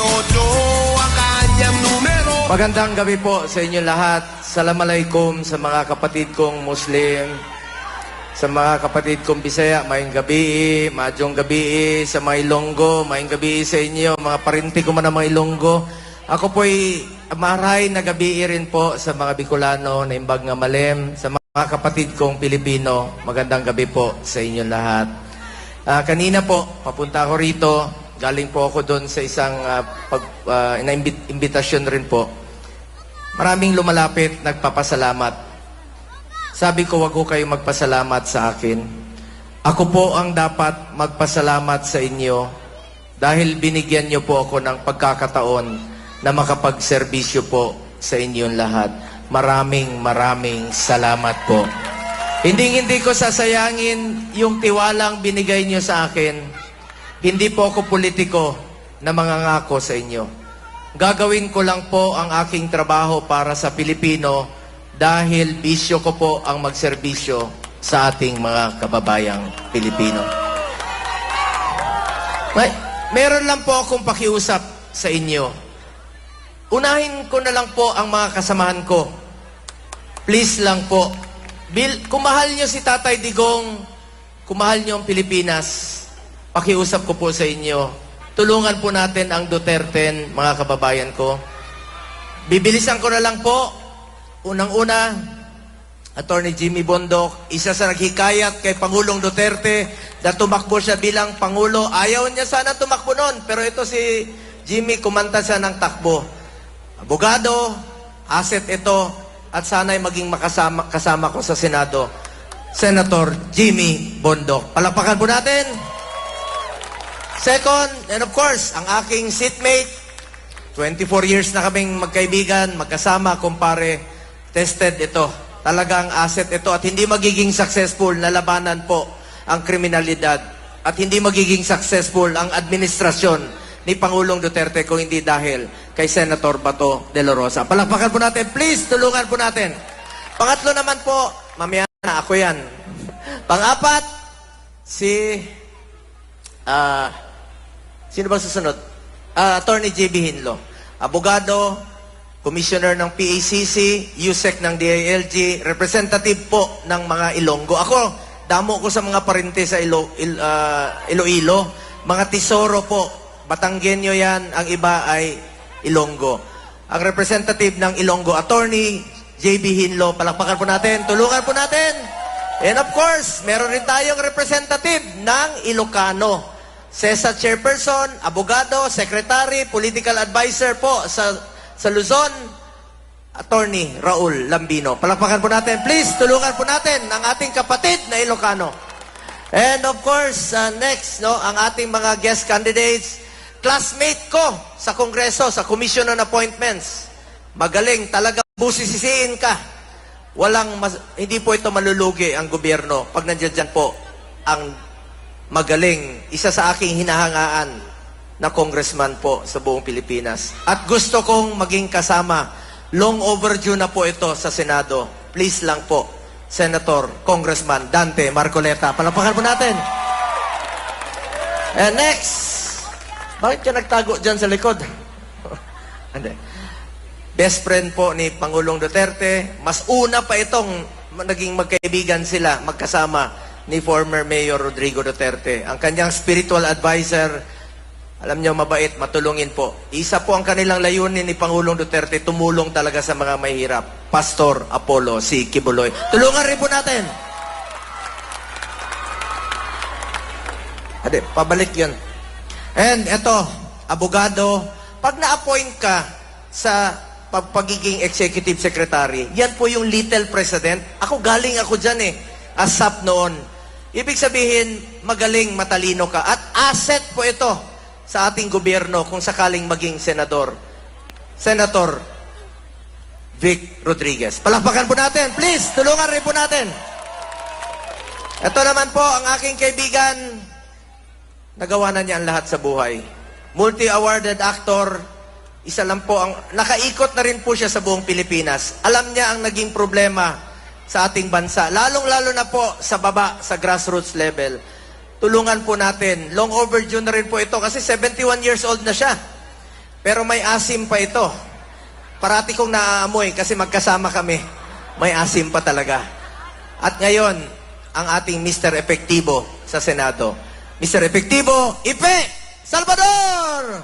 ang kanyang numero. Magandang gabi po sa inyo lahat. Assalamualaikum sa mga kapatid kong Muslim, sa mga kapatid kong Bisaya, maayong gabi, maadjong gabi, sa mga Ilonggo, maayong gabi sa inyo, mga parinti ko man ang mga Ilonggo. Ako po'y maray na gabi rin po sa mga Bicolano na imbag nga malem, sa mga kapatid kong Pilipino, magandang gabi po sa inyo lahat. Kanina po, papunta ako rito, galing po ako doon sa isang invitation rin po. Maraming lumalapit, nagpapasalamat. Sabi ko, wag ko kayo magpasalamat sa akin. Ako po ang dapat magpasalamat sa inyo dahil binigyan niyo po ako ng pagkakataon na makapagserbisyo po sa inyong lahat. Maraming salamat po. Hindi ko sasayangin yung tiwalang binigay niyo sa akin. Hindi po ako politiko na mangangako sa inyo. Gagawin ko lang po ang aking trabaho para sa Pilipino dahil bisyo ko po ang magserbisyo sa ating mga kababayang Pilipino. Meron lang po akong pakiusap sa inyo. Unahin ko na lang po ang mga kasamahan ko. Please lang po. Kung mahal nyo si Tatay Digong, kung mahal nyo ang Pilipinas, pakiusap ko po sa inyo. Tulungan po natin ang Duterte, mga kababayan ko. Bibilisan ko na lang po. Unang-una, Attorney Jimmy Bondoc, isa sa naghikayat kay Pangulong Duterte na tumakbo siya bilang Pangulo. Ayaw niya sana tumakbo noon, pero ito si Jimmy, kumanta siya ng takbo. Abogado, asset ito, at sana'y maging kasama ko sa Senado, Senator Jimmy Bondoc. Palakpakan po natin. Second, and of course, ang aking seatmate, 24 years na kaming magkaibigan, magkasama, kumpare, tested ito. Talagang asset ito at hindi magiging successful na labanan po ang kriminalidad at hindi magiging successful ang administrasyon ni Pangulong Duterte kung hindi dahil kay Senator Bato de la Rosa. Palakpakan po natin. Please, tulungan po natin. Pangatlo naman po, mamaya na ako yan. Pang-apat, sino ba susunod? Attorney J.B. Hinlo. Abogado, Commissioner ng PACC, USEC ng DILG, representative po ng mga Ilonggo. Ako, damo ko sa mga parinte sa Iloilo. Mga Tisoro po, Batanggenyo yan, ang iba ay Ilonggo. Ang representative ng Ilonggo, Attorney J.B. Hinlo, palakpakan po natin, tulungan po natin. And of course, meron rin tayong representative ng Ilocano. CESA Chairperson, Abogado, Secretary, Political Advisor po sa Luzon, Attorney Raul Lambino. Palakpakan po natin. Please, tulungan po natin ang ating kapatid na Ilocano. And of course, next, ang ating mga guest candidates, classmate ko sa Kongreso, sa Commission on Appointments. Magaling, talaga busisisiin ka. Hindi po ito malulugi ang gobyerno pag nandiyan dyan po ang magaling, isa sa aking hinahangaan na congressman po sa buong Pilipinas. At gusto kong maging kasama. Long overdue na po ito sa Senado. Please lang po, Senator, Congressman Dante Marcoleta. Palakpakan po natin. And next, bakit ka nagtago dyan sa likod? Best friend po ni Pangulong Duterte. Mas una pa itong naging magkaibigan sila, magkasama ni former Mayor Rodrigo Duterte. Ang kanyang spiritual advisor, alam niyo, mabait, matulungin po. Isa po ang kanilang layunin ni Pangulong Duterte, tumulong talaga sa mga mahirap. Pastor Apollo C. Kibuloy. Tulungan rin po natin. Pabalik yun. And eto, abogado, pag na-appoint ka sa pagiging executive secretary, yan po yung little president. Galing ako dyan ASAP noon. Ibig sabihin, magaling, matalino ka. At asset po ito sa ating gobyerno kung sakaling maging senador. Senator Vic Rodriguez. Palakpakan po natin. Please, tulungan rin po natin. Ito naman po ang aking kaibigan. Nagawa na niya ang lahat sa buhay. Multi-awarded actor. Isa lang po ang... Nakaikot na rin po siya sa buong Pilipinas. Alam niya ang naging problema sa ating bansa. Lalong-lalo na po sa baba, sa grassroots level. Tulungan po natin. Long overdue na rin po ito kasi 71 years old na siya. Pero may asim pa ito. Parati kong naaamoy kasi magkasama kami. May asim pa talaga. At ngayon, ang ating Mr. Epektibo sa Senado. Mr. Epektibo, Ipe Salvador!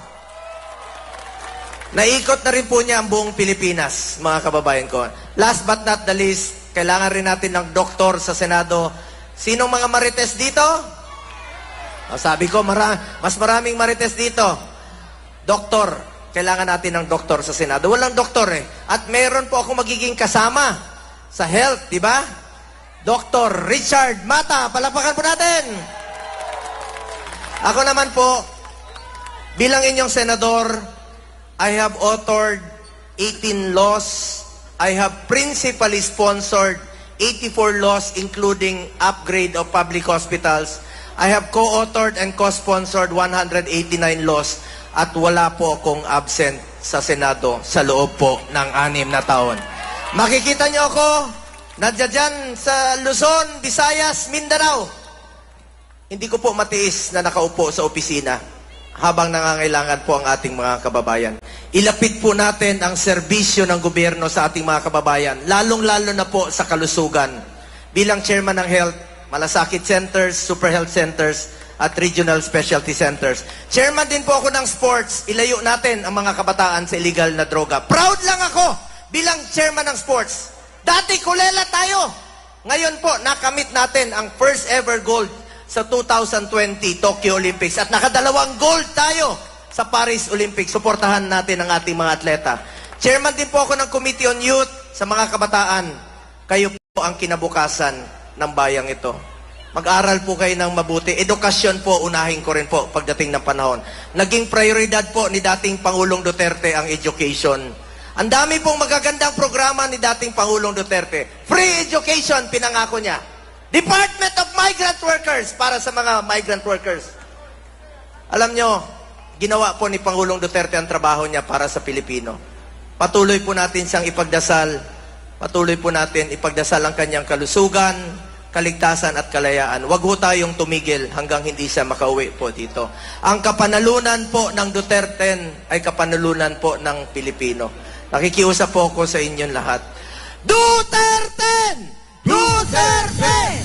Naikot na rin po niya ang buong Pilipinas, mga kababayan ko. Last but not the least, kailangan rin natin ng doktor sa Senado. Sinong mga marites dito? Sabi ko, mas maraming marites dito. Doktor, kailangan natin ng doktor sa Senado. Walang doktor eh. At meron po ako magiging kasama sa health, di ba? Dr. Richard Mata, palakpakan po natin. Ako naman po, bilang inyong senador, I have authored 18 laws. I have principally sponsored 84 laws including upgrade of public hospitals. I have co-authored and co-sponsored 189 laws at wala po akong absent sa Senado sa loob po ng 6 na taon. Makikita niyo ako, nandiyan dyan sa Luzon, Visayas, Mindanao. Hindi ko po matiis na nakaupo sa opisina habang nangangailangan po ang ating mga kababayan. Ilapit po natin ang serbisyo ng gobyerno sa ating mga kababayan, lalong-lalo na po sa kalusugan. Bilang chairman ng health, malasakit centers, super health centers, at regional specialty centers. Chairman din po ako ng sports, ilayo natin ang mga kabataan sa illegal na droga. Proud lang ako bilang chairman ng sports. Dati kulela tayo. Ngayon po, nakamit natin ang first ever gold sa 2020 Tokyo Olympics at nakadalawang gold tayo sa Paris Olympics. Suportahan natin ang ating mga atleta. Chairman din po ako ng Committee on Youth sa mga kabataan. Kayo po ang kinabukasan ng bayang ito. Mag-aral po kayo ng mabuti. Edukasyon po, unahin ko rin po pagdating ng panahon. Naging prioridad po ni dating Pangulong Duterte ang education. Ang dami pong magagandang programa ni dating Pangulong Duterte. Free education, pinangako niya. Department of Migrant Workers para sa mga migrant workers. Alam nyo, ginawa po ni Pangulong Duterte ang trabaho niya para sa Pilipino. Patuloy po natin siyang ipagdasal. Patuloy po natin ipagdasal ang kanyang kalusugan, kaligtasan at kalayaan. Huwag ho tayong tumigil hanggang hindi siya makauwi po dito. Ang kapanalunan po ng Duterte ay kapanalunan po ng Pilipino. Nakikiusap po ako sa inyong lahat. Duterte! Duterte!